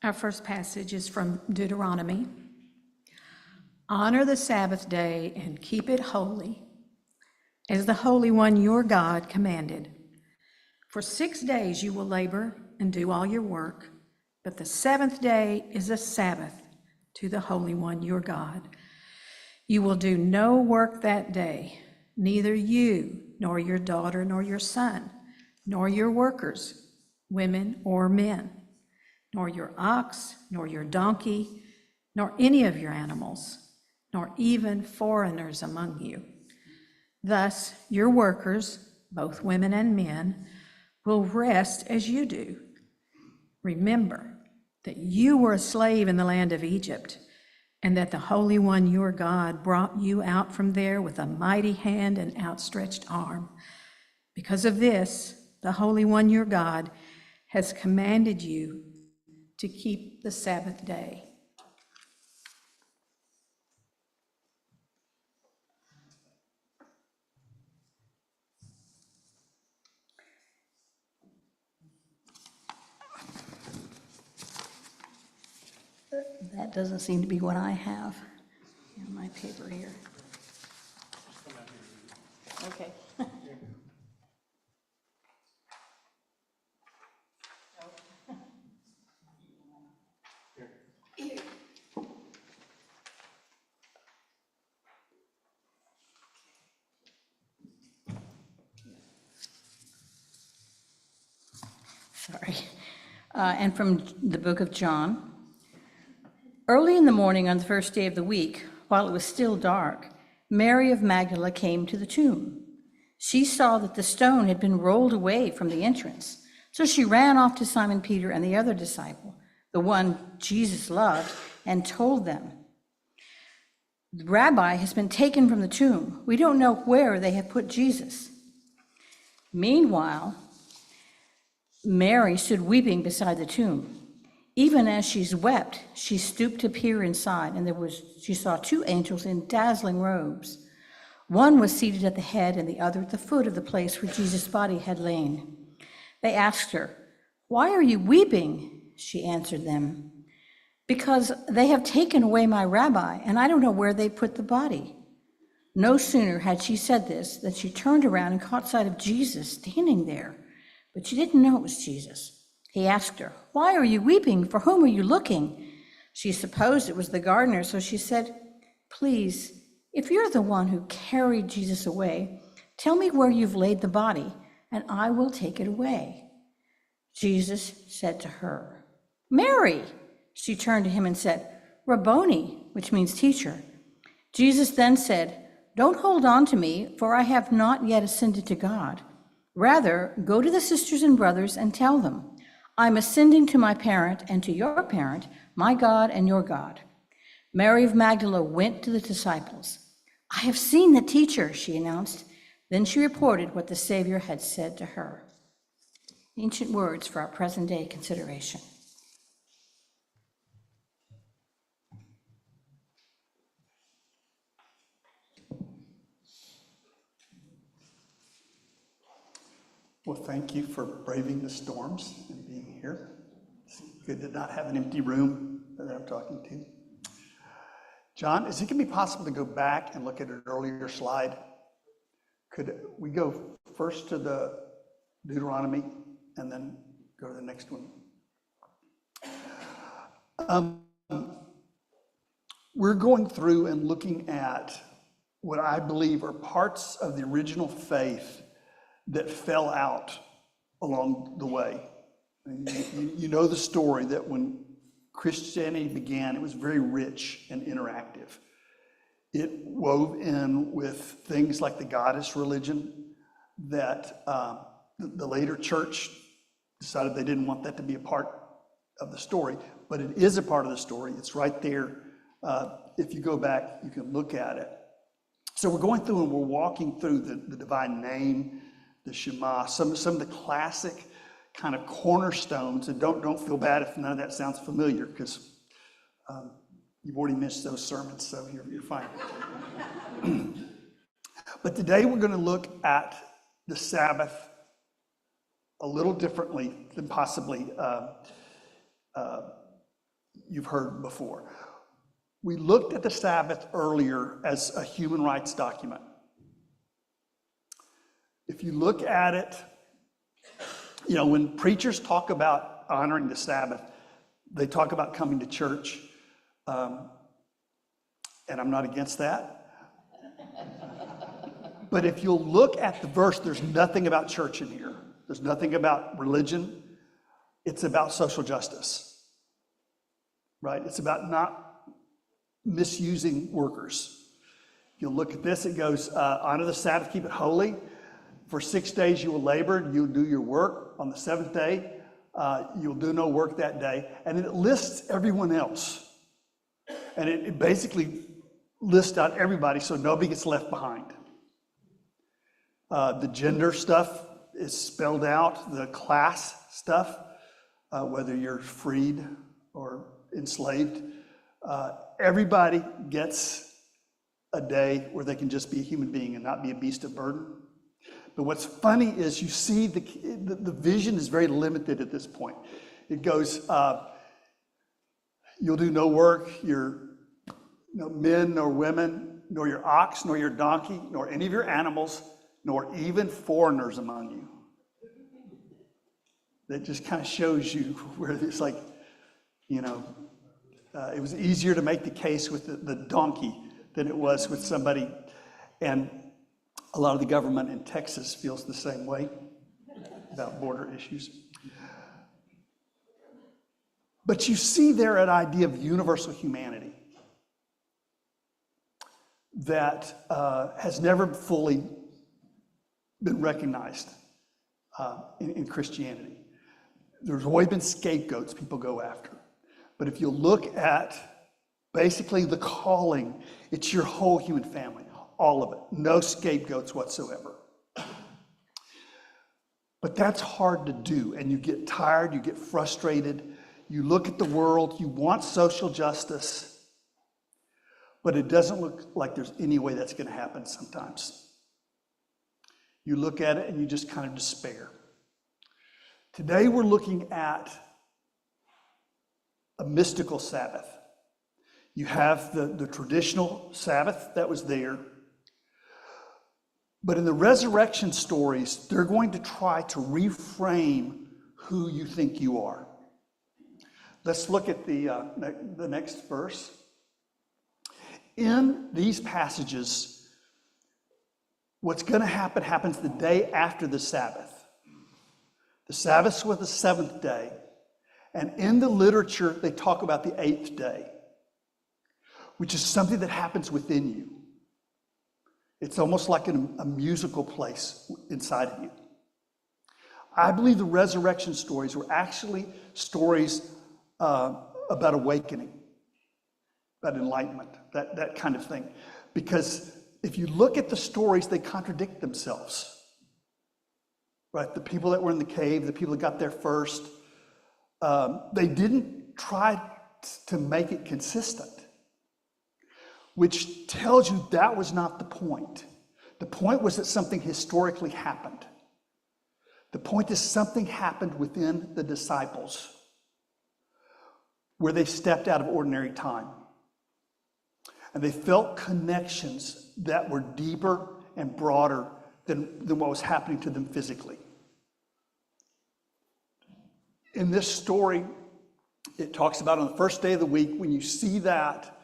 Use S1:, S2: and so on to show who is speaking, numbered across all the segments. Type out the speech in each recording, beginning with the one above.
S1: Our first passage is from Deuteronomy. Honor the Sabbath day and keep it holy, as the Holy One your God commanded. For 6 days you will labor and do all your work, but the seventh day is a Sabbath to the Holy One your God. You will do no work that day, neither you, nor your daughter, nor your son, nor your workers, women or men, nor your ox, nor your donkey, nor any of your animals, nor even foreigners among you. Thus, your workers, both women and men, will rest as you do. Remember that you were a slave in the land of Egypt, and that the Holy One your God brought you out from there with a mighty hand and outstretched arm. Because of this, the Holy One your God has commanded you to keep the Sabbath day.
S2: That doesn't seem to be what I have in my paper here. Okay. Sorry. And from the book of John. Early in the morning on the first day of the week, while it was still dark, Mary of Magdala came to the tomb. She saw that the stone had been rolled away from the entrance. So she ran off to Simon Peter and the other disciple, the one Jesus loved, and told them, "The Rabbi has been taken from the tomb. We don't know where they have put Jesus." Meanwhile, Mary stood weeping beside the tomb. Even as she wept, she stooped to peer inside, and she saw 2 angels in dazzling robes. One was seated at the head and the other at the foot of the place where Jesus' body had lain. They asked her, "Why are you weeping?" She answered them, "Because they have taken away my rabbi, and I don't know where they put the body." No sooner had she said this than she turned around and caught sight of Jesus standing there, but she didn't know it was Jesus. He asked her, "Why are you weeping? For whom are you looking?" She supposed it was the gardener, so she said, "Please, if you're the one who carried Jesus away, tell me where you've laid the body, and I will take it away." Jesus said to her, "Mary!" She turned to him and said, "Rabboni," which means teacher. Jesus then said, "Don't hold on to me, for I have not yet ascended to God. Rather, go to the sisters and brothers and tell them, I'm ascending to my parent and to your parent, my God and your God." Mary of Magdala went to the disciples. "I have seen the teacher," she announced. Then she reported what the Savior had said to her. Ancient words for our present day consideration.
S3: Well, thank you for braving the storms and being here. It's good to not have an empty room that I'm talking to. John, is it going to be possible to go back and look at an earlier slide? Could we go first to the Deuteronomy and then go to the next one? We're going through and looking at what I believe are parts of the original faith that fell out along the way. You know the story that when Christianity began, it was very rich and interactive. It wove in with things like the goddess religion that the later church decided they didn't want that to be a part of the story, but it is a part of the story. It's right there. If you go back, you can look at it. So we're going through and we're walking through the divine name, the Shema, some of the classic kind of cornerstones, and don't feel bad if none of that sounds familiar, because you've already missed those sermons, so you're fine. But today we're going to look at the Sabbath a little differently than possibly you've heard before. We looked at the Sabbath earlier as a human rights document. If you look at it, when preachers talk about honoring the Sabbath, they talk about coming to church, and I'm not against that. But if you'll look at the verse, there's nothing about church in here. There's nothing about religion. It's about social justice, right? It's about not misusing workers. If you look at this, it goes, honor the Sabbath, keep it holy. For 6 days you will labor, you'll do your work. On the seventh day, you'll do no work that day. And then it lists everyone else. And it basically lists out everybody so nobody gets left behind. The gender stuff is spelled out, the class stuff, whether you're freed or enslaved. Everybody gets a day where they can just be a human being and not be a beast of burden. But what's funny is you see the vision is very limited at this point. It goes, you'll do no work, your men nor women, nor your ox, nor your donkey, nor any of your animals, nor even foreigners among you. That just kind of shows you where it's like, it was easier to make the case with the donkey than it was with somebody. And a lot of the government in Texas feels the same way about border issues. But you see there an idea of universal humanity that has never fully been recognized in Christianity. There's always been scapegoats people go after. But if you look at basically the calling, it's your whole human family. All of it. No scapegoats whatsoever. But that's hard to do, and you get tired, you get frustrated, you look at the world, you want social justice, but it doesn't look like there's any way that's going to happen sometimes. You look at it and you just kind of despair. Today we're looking at a mystical Sabbath. You have the traditional Sabbath that was there. But in the resurrection stories, they're going to try to reframe who you think you are. Let's look at the next verse. In these passages, what's going to happen happens the day after the Sabbath. The Sabbath was the seventh day. And in the literature, they talk about the eighth day, which is something that happens within you. It's almost like a musical place inside of you. I believe the resurrection stories were actually stories about awakening, about enlightenment, that kind of thing. Because if you look at the stories, they contradict themselves. Right? The people that were in the cave, the people that got there first, they didn't try to make it consistent, which tells you that was not the point. The point was that something historically happened. The point is something happened within the disciples where they stepped out of ordinary time. And they felt connections that were deeper and broader than what was happening to them physically. In this story, it talks about on the first day of the week, when you see that,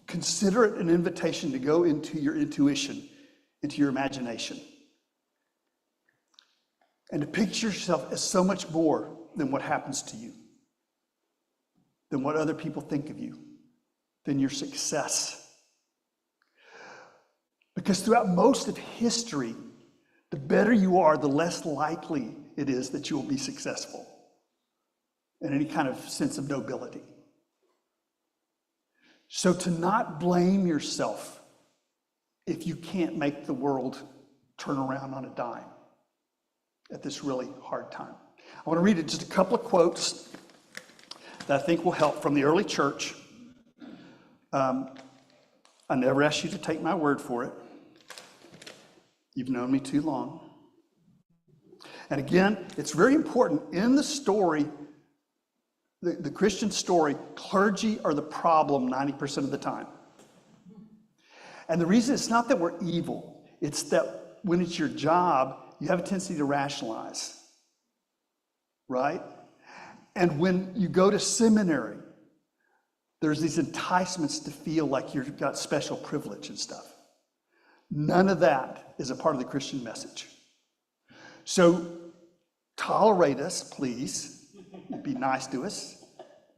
S3: consider it an invitation to go into your intuition, into your imagination, and to picture yourself as so much more than what happens to you, than what other people think of you, than your success. Because throughout most of history, the better you are, the less likely it is that you will be successful in any kind of sense of nobility. So to not blame yourself if you can't make the world turn around on a dime at this really hard time. I want to read just a couple of quotes that I think will help from the early church. I never asked you to take my word for it. You've known me too long. And again, it's very important in the story, the Christian story, clergy are the problem 90% of the time. And the reason it's not that we're evil, it's that when it's your job, you have a tendency to rationalize, right? And when you go to seminary, there's these enticements to feel like you've got special privilege and stuff. None of that is a part of the Christian message. So tolerate us, please. Be nice to us.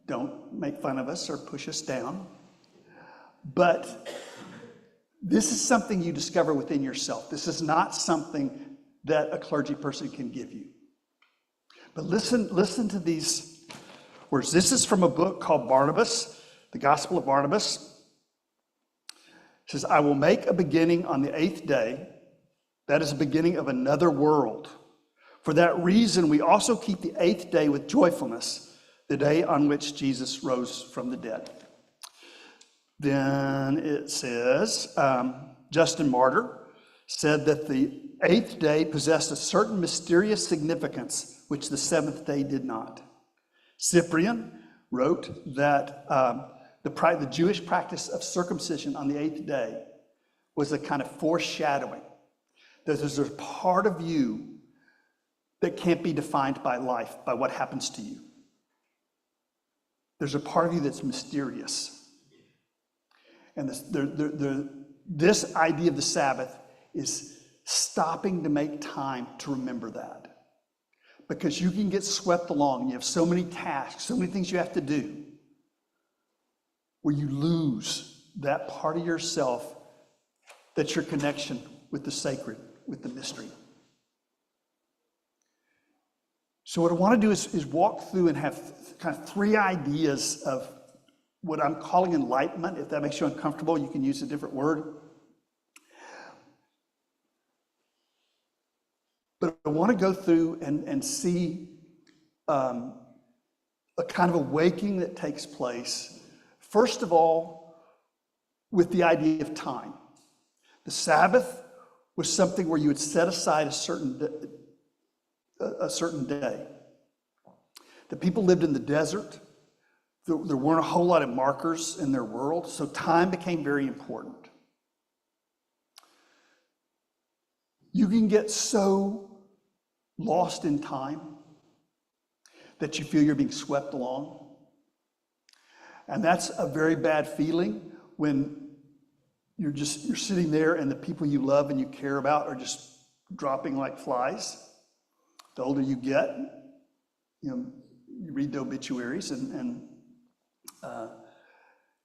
S3: Don't make fun of us or push us down. But this is something you discover within yourself. This is not something that a clergy person can give you. But listen to these words. This is from a book called Barnabas, the Gospel of Barnabas. It says, I will make a beginning on the 8th day. That is a beginning of another world. For that reason, we also keep the 8th day with joyfulness, the day on which Jesus rose from the dead. Then it says, Justin Martyr said that the 8th day possessed a certain mysterious significance, which the 7th day did not. Cyprian wrote that the Jewish practice of circumcision on the 8th day was a kind of foreshadowing that there's a part of you that can't be defined by life, by what happens to you. There's a part of you that's mysterious. And this idea of the Sabbath is stopping to make time to remember that. Because you can get swept along. You have so many tasks, so many things you have to do, where you lose that part of yourself that's your connection with the sacred, with the mystery. So what I want to do is walk through and have kind of 3 ideas of what I'm calling enlightenment. If that makes you uncomfortable, you can use a different word. But I want to go through and see a kind of awakening that takes place, first of all, with the idea of time. The Sabbath was something where you would set aside a certain day. The people lived in the desert. There weren't a whole lot of markers in their world, so time became very important. You can get so lost in time that you feel you're being swept along. And that's a very bad feeling when you're sitting there and the people you love and you care about are just dropping like flies. The older you get, you read the obituaries and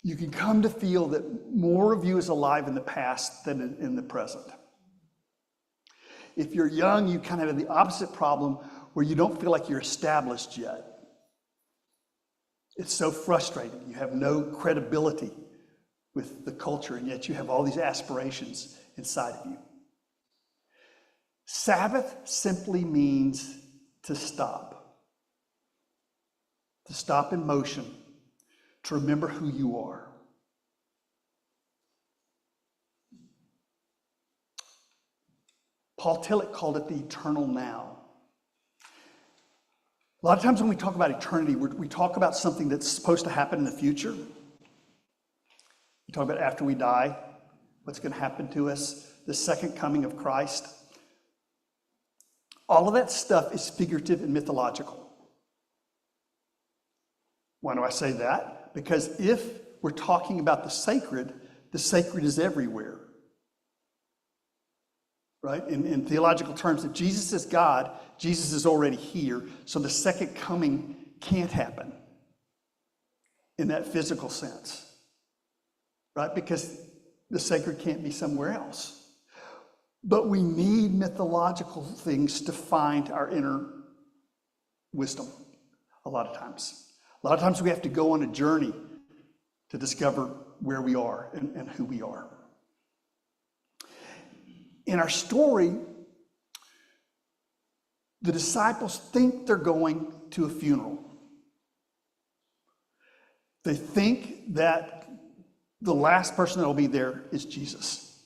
S3: you can come to feel that more of you is alive in the past than in the present. If you're young, you kind of have the opposite problem where you don't feel like you're established yet. It's so frustrating. You have no credibility with the culture, and yet you have all these aspirations inside of you. Sabbath simply means to stop in motion, to remember who you are. Paul Tillich called it the eternal now. A lot of times when we talk about eternity, we talk about something that's supposed to happen in the future. We talk about after we die, what's going to happen to us, the second coming of Christ. All of that stuff is figurative and mythological. Why do I say that? Because if we're talking about the sacred is everywhere. Right? In theological terms, if Jesus is God, Jesus is already here, so the second coming can't happen in that physical sense. Right? Because the sacred can't be somewhere else. But we need mythological things to find our inner wisdom a lot of times. A lot of times we have to go on a journey to discover where we are and who we are. In our story, the disciples think they're going to a funeral. They think that the last person that will be there is Jesus.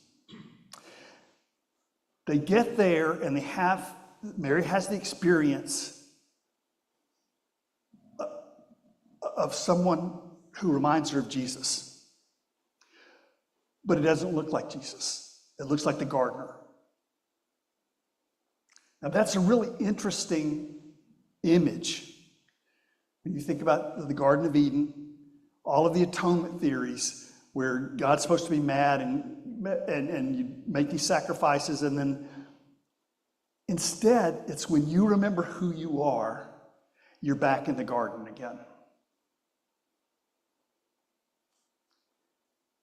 S3: They get there and they have Mary has the experience of someone who reminds her of Jesus. But it doesn't look like Jesus. It looks like the gardener. Now that's a really interesting image. When you think about the Garden of Eden, all of the atonement theories where God's supposed to be mad and you make these sacrifices, and then instead, it's when you remember who you are, you're back in the garden again.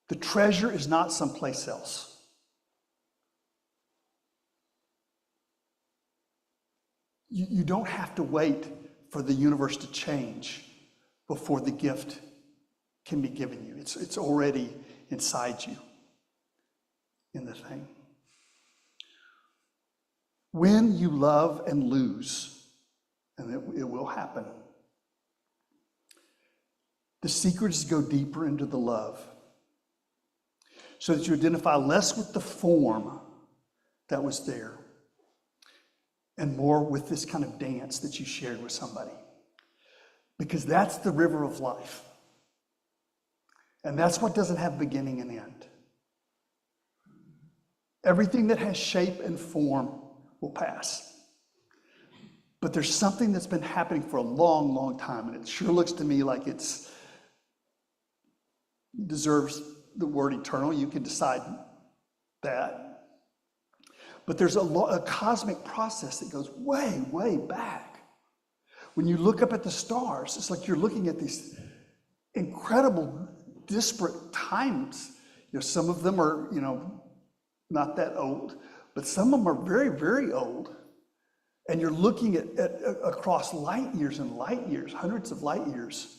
S3: The treasure is not someplace else. You don't have to wait for the universe to change before the gift can be given you. It's already inside you in the thing. When you love and lose, and it will happen, the secret is to go deeper into the love so that you identify less with the form that was there and more with this kind of dance that you shared with somebody. Because that's the river of life. And that's what doesn't have beginning and end. Everything that has shape and form will pass. But there's something that's been happening for a long, long time, and it sure looks to me like it deserves the word eternal. You can decide that. But there's a cosmic process that goes way, way back. When you look up at the stars, it's like you're looking at these incredible, disparate times. Some of them are, not that old, but some of them are very, very old. And you're looking at across light years and light years, hundreds of light years,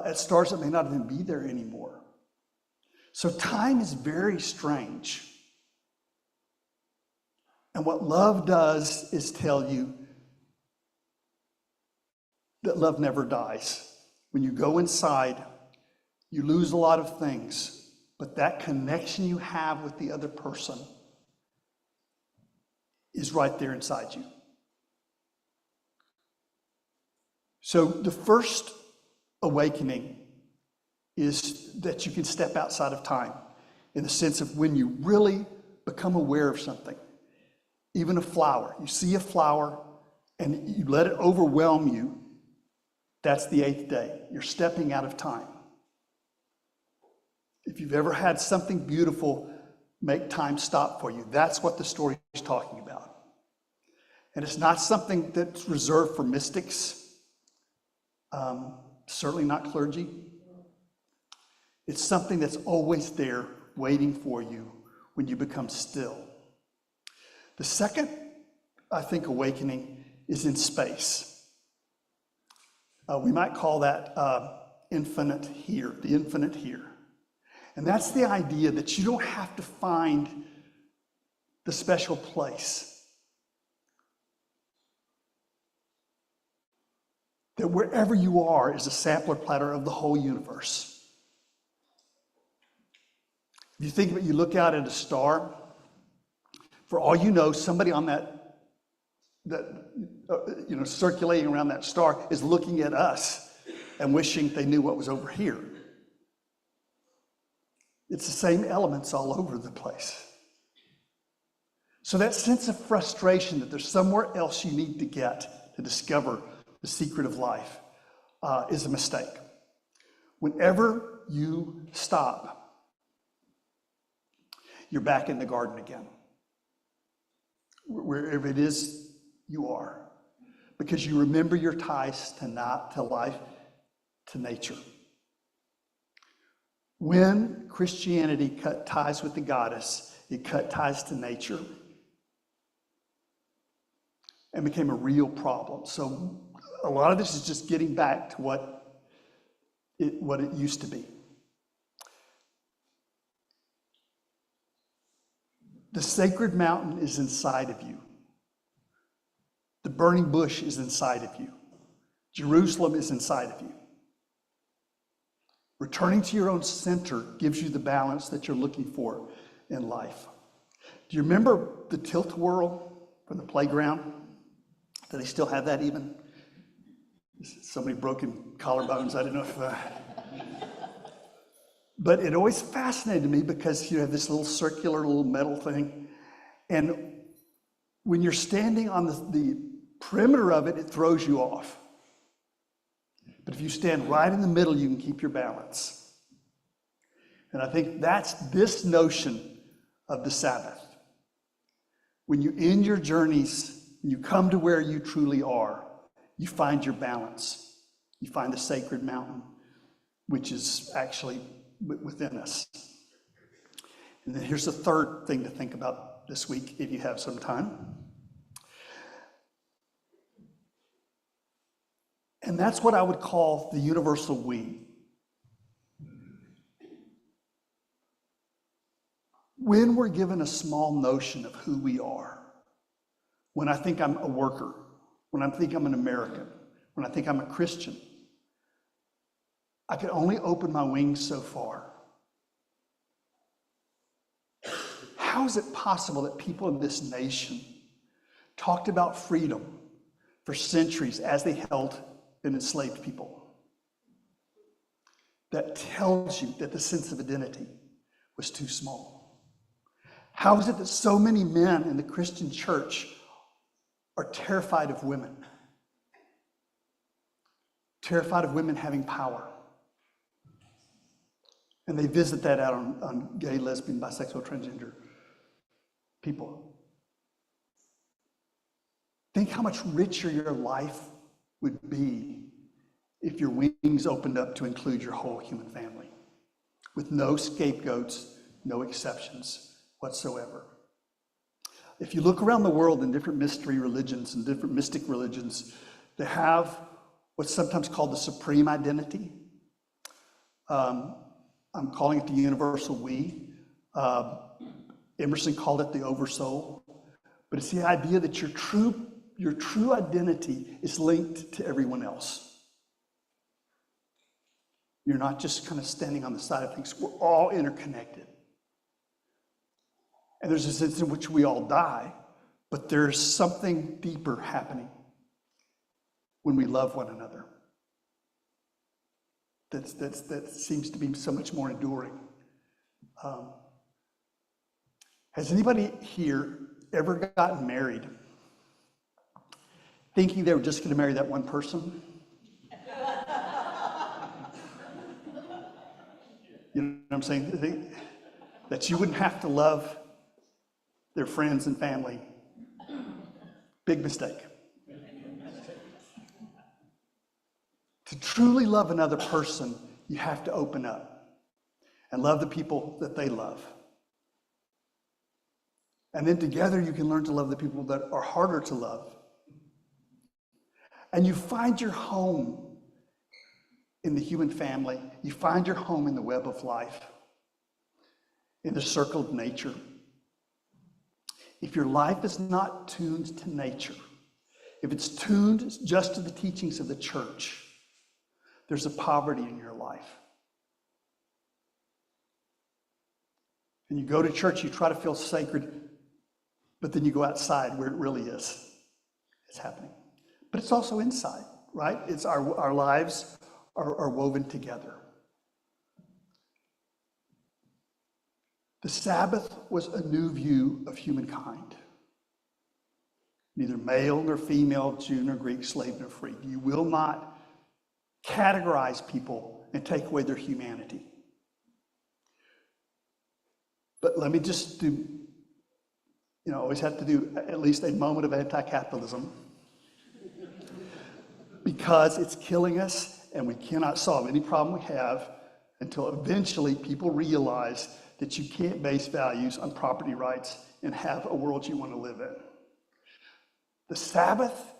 S3: at stars that may not even be there anymore. So time is very strange. And what love does is tell you that love never dies. When you go inside, you lose a lot of things, but that connection you have with the other person is right there inside you. So the first awakening is that you can step outside of time in the sense of when you really become aware of something. Even a flower. You see a flower and you let it overwhelm you. That's the 8th day. You're stepping out of time. If you've ever had something beautiful make time stop for you, that's what the story is talking about. And it's not something that's reserved for mystics, certainly not clergy. It's something that's always there waiting for you when you become still. The second, I think, awakening is in space. We might call that infinite here, the infinite here. And that's the idea that you don't have to find the special place. That wherever you are is a sampler platter of the whole universe. If you think of it, you look out at a star, for all you know, somebody on that circulating around that star is looking at us and wishing they knew what was over here. It's the same elements all over the place. So that sense of frustration that there's somewhere else you need to get to discover the secret of life is a mistake. Whenever you stop, you're back in the garden again. Wherever it is you are, because you remember your ties to life, to nature. When Christianity cut ties with the goddess, it cut ties to nature and became a real problem. So a lot of this is just getting back to what it used to be. The sacred mountain is inside of you. The burning bush is inside of you. Jerusalem is inside of you. Returning to your own center gives you the balance that you're looking for in life. Do you remember the tilt-a-whirl from the playground? Do they still have that even? Somebody broken collarbones, I don't know if... But it always fascinated me because you have this little circular little metal thing. And when you're standing on the perimeter of it, it throws you off. But if you stand right in the middle, you can keep your balance. And I think that's this notion of the Sabbath. When you end your journeys, you come to where you truly are, you find your balance. You find the sacred mountain, which is actually within us. And then here's the third thing to think about this week, if you have some time. And that's what I would call the universal we. When we're given a small notion of who we are, when I think I'm a worker, when I think I'm an American, when I think I'm a Christian, I can only open my wings so far. How is it possible that people in this nation talked about freedom for centuries as they held and enslaved people? That tells you that the sense of identity was too small. How is it that so many men in the Christian church are terrified of women? Terrified of women having power. And they visit that out on gay, lesbian, bisexual, transgender people. Think how much richer your life would be if your wings opened up to include your whole human family, with no scapegoats, no exceptions whatsoever. If you look around the world in different mystery religions and different mystic religions, they have what's sometimes called the supreme identity. I'm calling it the universal we. Emerson called it the oversoul. But it's the idea that your true identity is linked to everyone else. You're not just kind of standing on the side of things. We're all interconnected. And there's a sense in which we all die, but there's something deeper happening when we love one another. That seems to be so much more enduring. Has anybody here ever gotten married thinking they were just going to marry that one person? You know what I'm saying? That you wouldn't have to love their friends and family. Big mistake. To truly love another person, you have to open up and love the people that they love. And then together you can learn to love the people that are harder to love. And you find your home in the human family. You find your home in the web of life, in the circle of nature. If your life is not tuned to nature, if it's tuned just to the teachings of the church, there's a poverty in your life. And you go to church, you try to feel sacred, but then you go outside where it really is. It's happening. But it's also inside, right? It's our lives are woven together. The Sabbath was a new view of humankind. Neither male nor female, Jew nor Greek, slave nor free. You will not categorize people and take away their humanity. But let me just do, always have to do at least a moment of anti-capitalism, because it's killing us and we cannot solve any problem we have until eventually people realize that you can't base values on property rights and have a world you want to live in. The Sabbath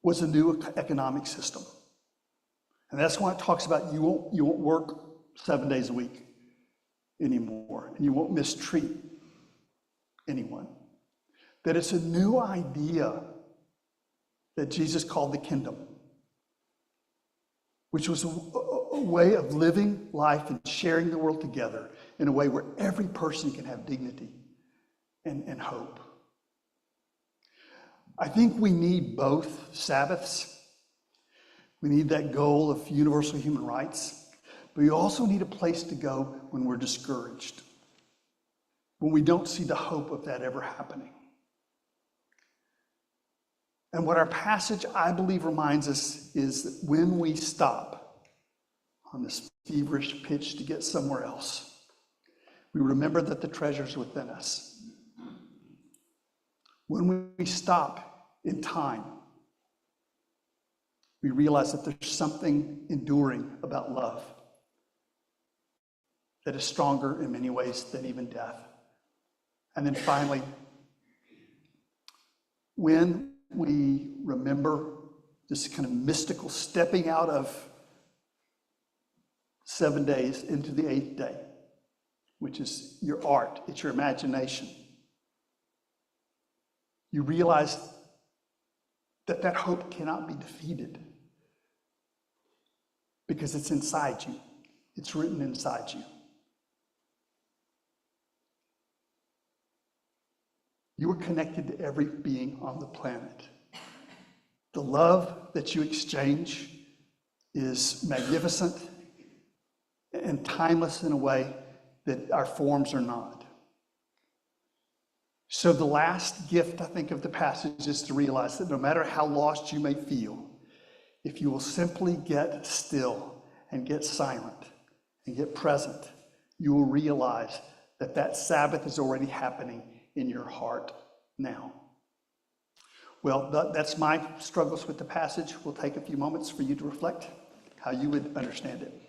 S3: was a new economic system. And that's why it talks about you won't work 7 days a week anymore, and you won't mistreat anyone. That it's a new idea that Jesus called the kingdom, which was a way of living life and sharing the world together in a way where every person can have dignity and hope. I think we need both Sabbaths. We need that goal of universal human rights, but we also need a place to go when we're discouraged, when we don't see the hope of that ever happening. And what our passage, I believe, reminds us is that when we stop on this feverish pitch to get somewhere else, we remember that the treasure's within us. When we stop in time, we realize that there's something enduring about love that is stronger in many ways than even death. And then finally, when we remember this kind of mystical stepping out of 7 days into the 8th day, which is your art, it's your imagination, you realize that that hope cannot be defeated because it's inside you. It's written inside you. You are connected to every being on the planet. The love that you exchange is magnificent and timeless in a way that our forms are not. So the last gift, I think, of the passage is to realize that no matter how lost you may feel, if you will simply get still and get silent and get present, you will realize that that Sabbath is already happening in your heart now. Well, that's my struggles with the passage. We'll take a few moments for you to reflect how you would understand it.